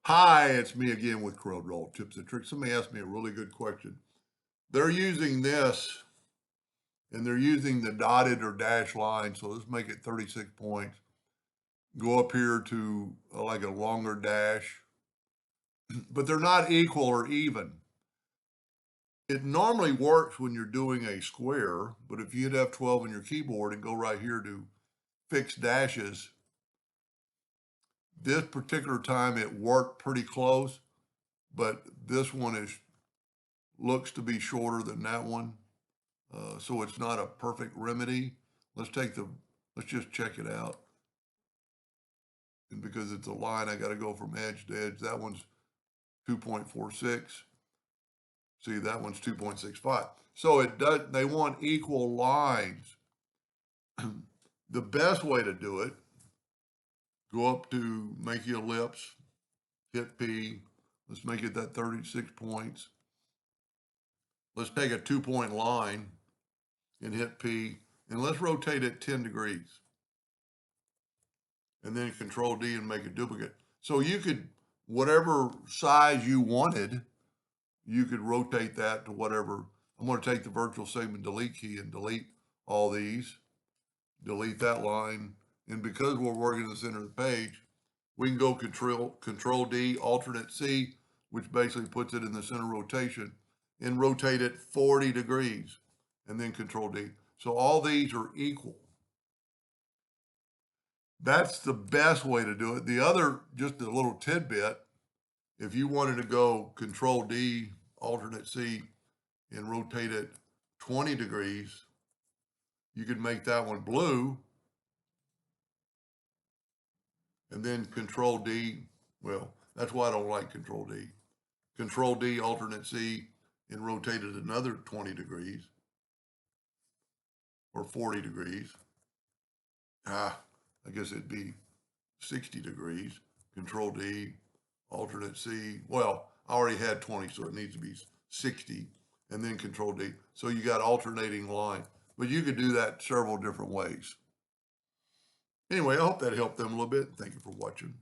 Hi, it's me again with Corel Tips and Tricks. Somebody asked me a really good question. They're using this and they're using the dotted or dashed line. So let's make it 36 points. Go up here to like a longer dash, but they're not equal or even. It normally works when you're doing a square, but if you hit F12 on your keyboard and go right here to fix dashes, this particular time it worked pretty close, but this one looks to be shorter than that one. So it's not a perfect remedy. Let's just check it out. And because it's a line, I got to go from edge to edge. That one's 2.46. See, that one's 2.65. So they want equal lines. The best way to do it, go up to make your ellipse, hit P. Let's make it that 36 points. Let's take a 2-point line and hit P, and let's rotate it 10 degrees. And then Control D and make a duplicate. So you could, whatever size you wanted, you could rotate that to whatever. I'm going to take the virtual segment delete key and delete all these, delete that line. And because we're working in the center of the page, we can go Control D, alternate C, which basically puts it in the center rotation, and rotate it 40 degrees, and then Control D. So all these are equal. That's the best way to do it. The other, just a little tidbit, if you wanted to go Control D, alternate C, and rotate it 20 degrees, you could make that one blue, and then Control D. Well, that's why I don't like Control D. Control D, alternate C, and rotate it another 20 degrees or 40 degrees. I guess it'd be 60 degrees. Control D, alternate C. Well, I already had 20, so it needs to be 60, and then Control D. So you got alternating line, but you could do that several different ways. Anyway, I hope that helped them a little bit. Thank you for watching.